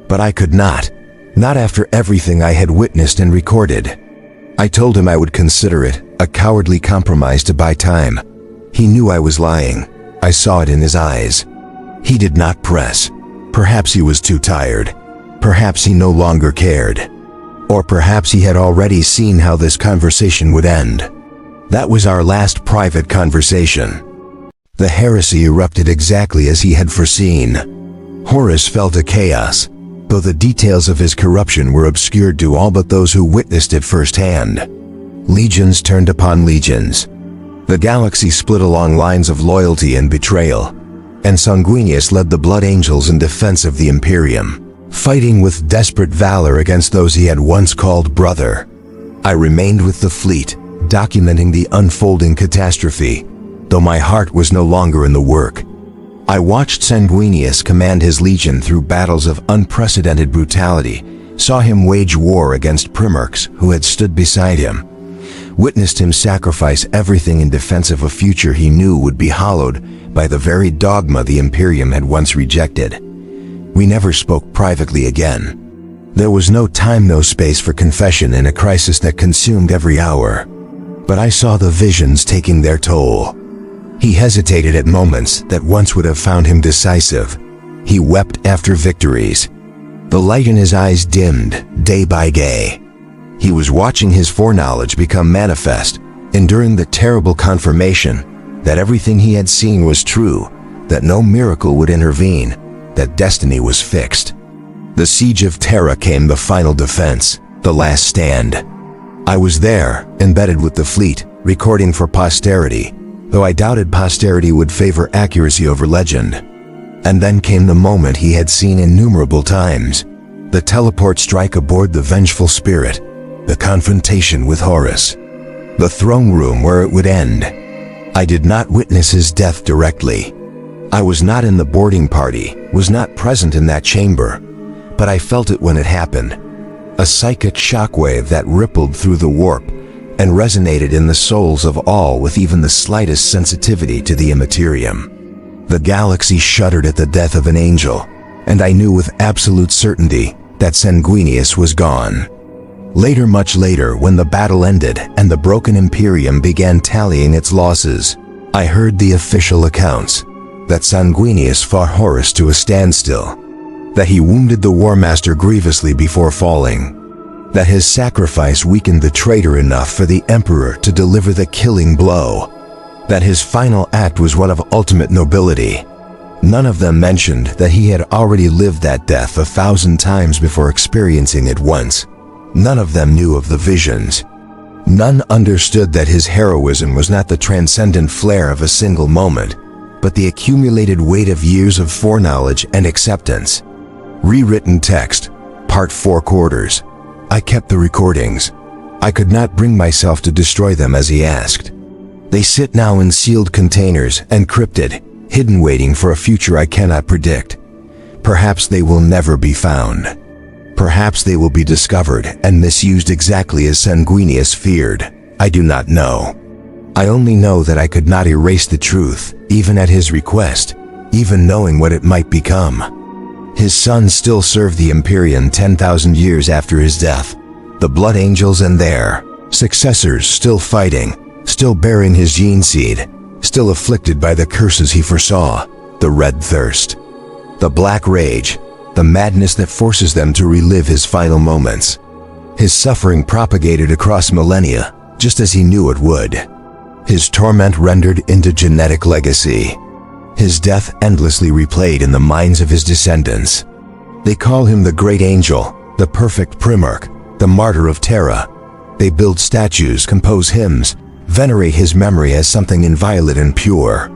But I could not after everything I had witnessed and recorded. I told him I would consider it a cowardly compromise to buy time. He knew I was lying. I saw it in his eyes. He did not press. Perhaps he was too tired. Perhaps he no longer cared. Or perhaps he had already seen how this conversation would end. That was our last private conversation. The heresy erupted exactly as he had foreseen. Horus fell to chaos, though the details of his corruption were obscured to all but those who witnessed it firsthand. Legions turned upon legions. The galaxy split along lines of loyalty and betrayal, and Sanguinius led the Blood Angels in defense of the Imperium, fighting with desperate valor against those he had once called brother. I remained with the fleet, documenting the unfolding catastrophe, though my heart was no longer in the work. I watched Sanguinius command his legion through battles of unprecedented brutality, saw him wage war against Primarchs who had stood beside him, witnessed him sacrifice everything in defense of a future he knew would be hollowed by the very dogma the Imperium had once rejected. We never spoke privately again. There was no time, no space for confession in a crisis that consumed every hour. But I saw the visions taking their toll. He hesitated at moments that once would have found him decisive. He wept after victories. The light in his eyes dimmed day by day. He was watching his foreknowledge become manifest, enduring the terrible confirmation that everything he had seen was true, that no miracle would intervene, that destiny was fixed. The siege of Terra came, the final defense, the last stand. I was there, embedded with the fleet, recording for posterity, though I doubted posterity would favor accuracy over legend. And then came the moment he had seen innumerable times, the teleport strike aboard the Vengeful Spirit, the confrontation with Horus, the throne room where it would end. I did not witness his death directly. I was not in the boarding party, was not present in that chamber, but I felt it when it happened. A psychic shockwave that rippled through the warp and resonated in the souls of all with even the slightest sensitivity to the immaterium. The galaxy shuddered at the death of an angel, and I knew with absolute certainty that Sanguinius was gone. Later, much later, when the battle ended and the broken Imperium began tallying its losses, I heard the official accounts that Sanguinius fought Horus to a standstill, that he wounded the War Master grievously before falling, that his sacrifice weakened the traitor enough for the Emperor to deliver the killing blow, that his final act was one of ultimate nobility. None of them mentioned that he had already lived that death 1,000 times before experiencing it once. None of them knew of the visions. None understood that his heroism was not the transcendent flare of a single moment, but the accumulated weight of years of foreknowledge and acceptance. Rewritten text, Part 4 quarters. I kept the recordings. I could not bring myself to destroy them as he asked. They sit now in sealed containers, encrypted, hidden waiting for a future I cannot predict. Perhaps they will never be found. Perhaps they will be discovered and misused exactly as Sanguinius feared. I do not know. I only know that I could not erase the truth, even at his request, even knowing what it might become. His sons still serve the Imperium 10,000 years after his death. The Blood Angels and their successors still fighting, still bearing his gene seed, still afflicted by the curses he foresaw, the red thirst, the black rage, the madness that forces them to relive his final moments. His suffering propagated across millennia, just as he knew it would. His torment rendered into genetic legacy. His death endlessly replayed in the minds of his descendants. They call him the Great Angel, the Perfect Primarch, the Martyr of Terra. They build statues, compose hymns, venerate his memory as something inviolate and pure.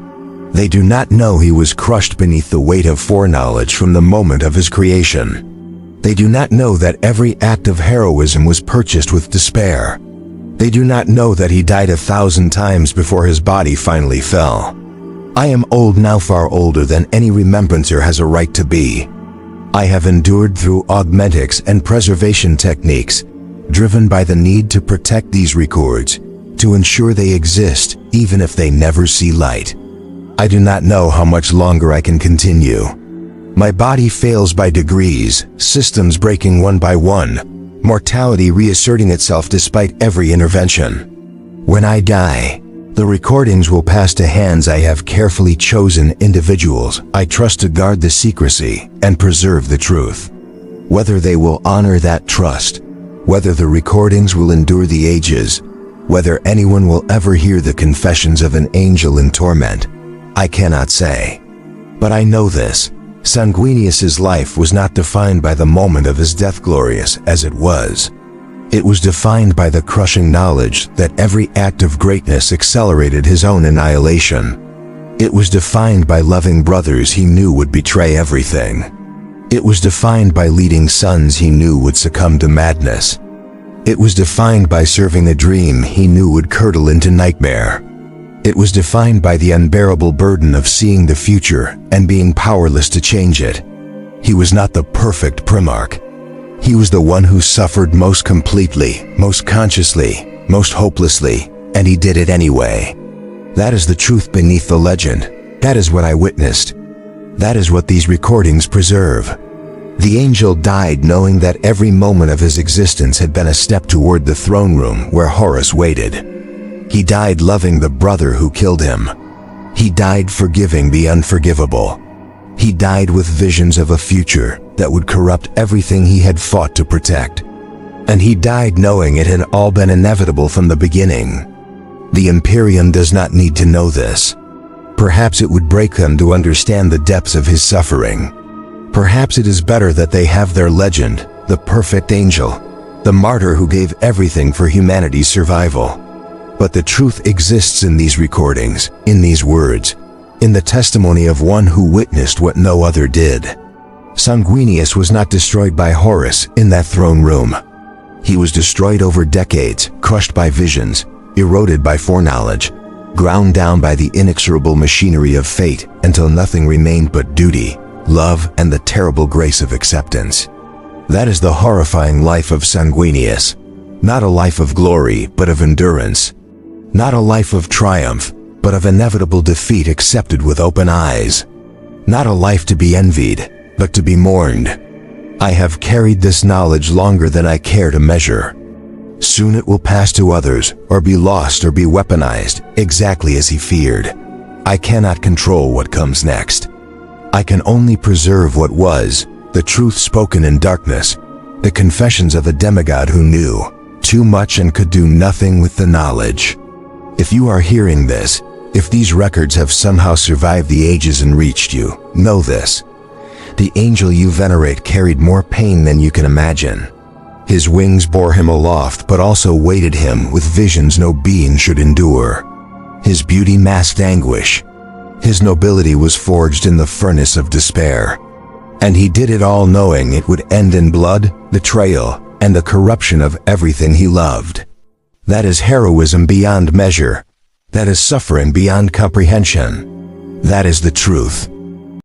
They do not know he was crushed beneath the weight of foreknowledge from the moment of his creation. They do not know that every act of heroism was purchased with despair. They do not know that he died 1,000 times before his body finally fell. I am old now, far older than any remembrancer has a right to be. I have endured through augmentics and preservation techniques, driven by the need to protect these records, to ensure they exist even if they never see light. I do not know how much longer I can continue. My body fails by degrees, systems breaking one by one, mortality reasserting itself despite every intervention. When I die, the recordings will pass to hands I have carefully chosen, individuals I trust to guard the secrecy and preserve the truth. Whether they will honor that trust, whether the recordings will endure the ages, whether anyone will ever hear the confessions of an angel in torment, I cannot say. But I know this: Sanguinius's life was not defined by the moment of his death, glorious as it was. It was defined by the crushing knowledge that every act of greatness accelerated his own annihilation. It was defined by loving brothers he knew would betray everything. It was defined by leading sons he knew would succumb to madness. It was defined by serving a dream he knew would curdle into nightmare. It was defined by the unbearable burden of seeing the future and being powerless to change it. He was not the perfect Primarch. He was the one who suffered most completely, most consciously, most hopelessly, and he did it anyway. That is the truth beneath the legend. That is what I witnessed. That is what these recordings preserve. The angel died knowing that every moment of his existence had been a step toward the throne room where Horus waited. He died loving the brother who killed him. He died forgiving the unforgivable. He died with visions of a future that would corrupt everything he had fought to protect. And he died knowing it had all been inevitable from the beginning. The Imperium does not need to know this. Perhaps it would break them to understand the depths of his suffering. Perhaps it is better that they have their legend, the perfect angel, the martyr who gave everything for humanity's survival. But the truth exists in these recordings, in these words, in the testimony of one who witnessed what no other did. Sanguinius was not destroyed by Horus in that throne room. He was destroyed over decades, crushed by visions, eroded by foreknowledge, ground down by the inexorable machinery of fate until nothing remained but duty, love, and the terrible grace of acceptance. That is the horrifying life of Sanguinius. Not a life of glory, but of endurance. Not a life of triumph, but of inevitable defeat accepted with open eyes. Not a life to be envied, but to be mourned. I have carried this knowledge longer than I care to measure. Soon it will pass to others, or be lost or be weaponized, exactly as he feared. I cannot control what comes next. I can only preserve what was, the truth spoken in darkness, the confessions of a demigod who knew too much and could do nothing with the knowledge. If you are hearing this, if these records have somehow survived the ages and reached you, know this: the angel you venerate carried more pain than you can imagine. His wings bore him aloft but also weighted him with visions no being should endure. His beauty masked anguish. His nobility was forged in the furnace of despair. And he did it all knowing it would end in blood, betrayal, and the corruption of everything he loved. That is heroism beyond measure. That is suffering beyond comprehension. That is the truth.